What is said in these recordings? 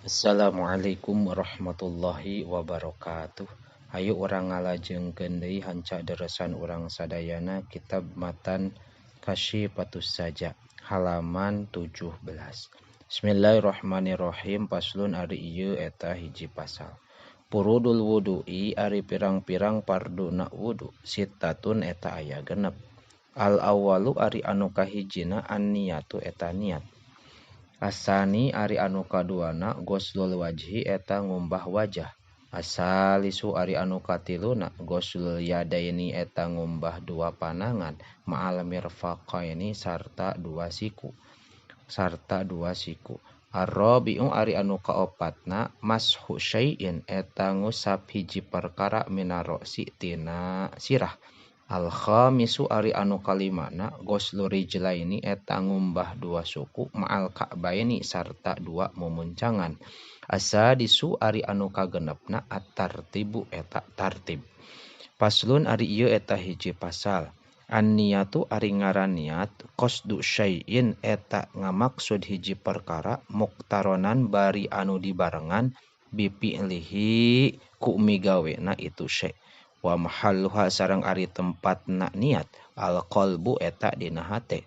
Assalamualaikum warahmatullahi wabarakatuh. Hayu orang ngalajengkeun deui hanca deresan urang sadayana kitab matan Kasyifatus Saja halaman 17. Bismillahirrahmanirrahim. Paslun ari ieu eta hiji pasal. Purudul wudu'i ari pirang-pirang parduna wudu sittatun eta aya genep. Al awwalu ari anu kahijina an-niyatu eta niat. Asani ari anu kaduana ghuslul wajhi eta ngumbah wajah. Asalisu ari anu katiluna ghuslul yadaini eta ngumbah dua panangan ma'al mirfaqaini sarta dua siku. Ar-rabi'u ari anu kaopatna mashu syai'in eta ngusap hiji perkara minarosi tina sirah. Al-khamisu ari anu kalimana ghuslu rijlaini eta ngumbah dua suku ma'al ka'baini sarta dua mumuncangan. Asadisu ari anu kagenepna at-tartibu eta tartib. Paslun ari ieu eta hiji pasal. An-niyatu ari ngaran niat qasdu syai'in eta ngamaksud hiji perkara muktaronan bari anu dibarengan bipi'lihi ku migawena itu syai'. Wa mahalluha sareng ari tempatna niat al-qalbu eta dina hate.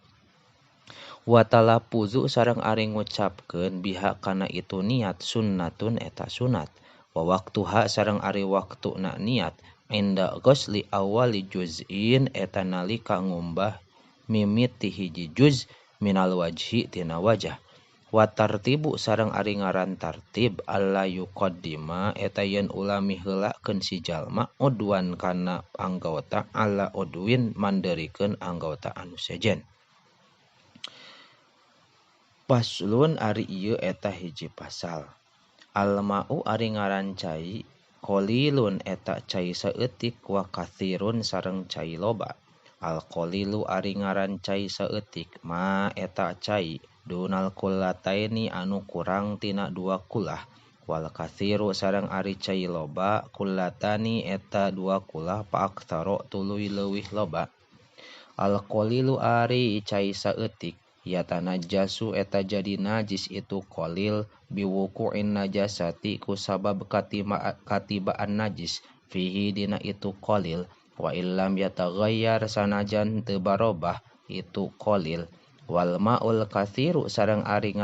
Wa talaffuzu sareng ari ngucapkeun biha kana itu niat sunnatun eta sunat. Wa waqtuha sareng ari waktuna niat inda ghusli awali juz'in eta nalika ngumbah mimiti hiji juz minal wajhi tina wajah. Wa tartibu sareng ari ngaran tartib alla yuqaddima eta yen ulah miheulakeun si jalma udwan kana anggota alla udwin manderikeun anggota anu sejen. Paslun ari ieu eta hiji pasal. Al-ma'u ari ngaran cai qalilun eta cai saeutik wa katsirun sareng cai loba. Al-qalilu ari ngaran cai saeutik ma eta cai dunal kullataini anu kurang tina dua kulah. Wal katsiru sareng ari cai loba kullatani eta dua kulah pa aktsaro tuluy leuwih loba. Al-qalilu ari cai saeutik yatanajjasu eta jadi najis itu qalil biwuqu'in najasati ku sabab katibaan najis fihi dina itu qalil wa illam yataghayyar sanajan teu barobah itu qalil. Wal ma'ul katsiru sareng ari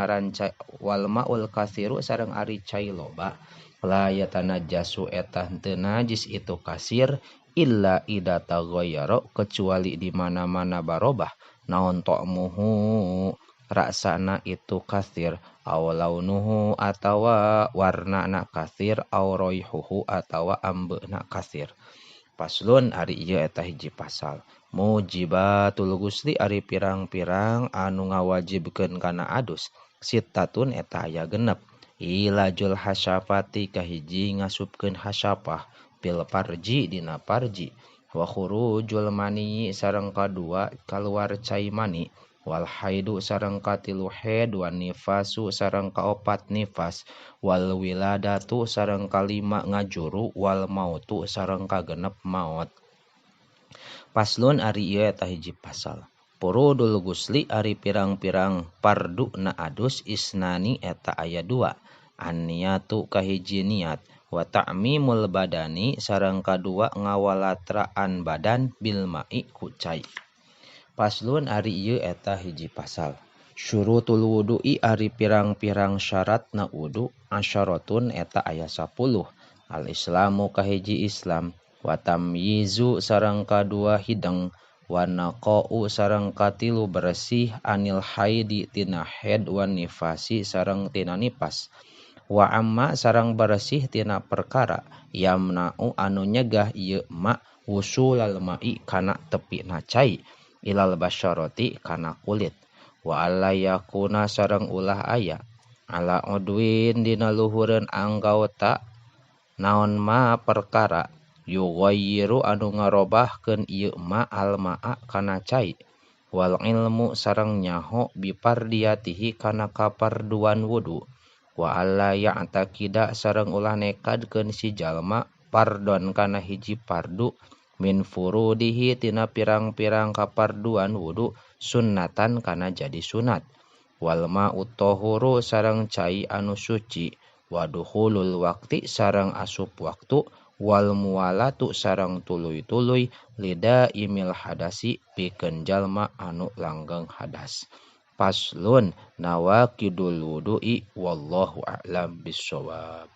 cai loba la yatanajjasu eta teu najis itu kasir illa ida taghayyara kecuali di mana-mana barobah naon ta'muhu rasana itu katsir aw launuhu atawa warnana katsir aw raihuhu atawa ambeuna katsir. Paslun ari ieu eta hiji pasal. Mujibatul ghusli ari pirang-pirang anu ngawajibkeun kana adus sittatun eta aya genep. Ilajul hasyafati kahiji ngasupkeun hasyafah bil farji dina farji. Wa khurujul mani sareng kadua kaluar cai mani. Wal haidu sareng katilu haid wan nifasu sareng kaopat nifas. Wal wiladatu sareng kalima ngajuru wal mautu sareng kagenep maut. Paslun ari ieu eta hiji pasal. Purudul ghusli ari pirang-pirang pardu na adus isnani eta aya dua. An-niyatu kahiji niat wa ta'mimul badani sareng kadua ngawalatraan badan bil ma'i ku cai. Paslun ari ieu eta hiji pasal. Syurutul wudu'i ari pirang-pirang syaratna wudu asyaratun eta aya 10. Al-islamu kahiji Islam wa tamyizu sareng kadua hideng wa naqa'u sareng katilu bersih anil haidi tina haid wan nifasi sareng tina nipas. Wa amma sareng bersih tina perkara yamna'u anu nyegah ieu ma wusulal ma'i kana tepina cai ilal basyarati kana kulit. Wa alla yakuna sareng ulah aya ala udwin dina luhureun anggota naon ma perkara yughayyiru anu ngarobahkeun ieu ma al ma'a kana cai. Wal ilmu sareng nyaho bipardiyatihi kana kaparduan wudu. Wa alla ya'taqida sareng ulah nekadkeun si jalma pardon kana hiji pardu min furudihi tina pirang-pirang kaparduan wudu sunnatan kana jadi sunat. Wal ma'ut tahuru sareng cai anu suci waduhulul waktu sarang asup waktu wal mualatu sarang tuluy-tuluy lida imil hadasi pikeun jalma anu langgeng hadas. Paslun nawaqidul wudu'i wallahu a'lam bissawab.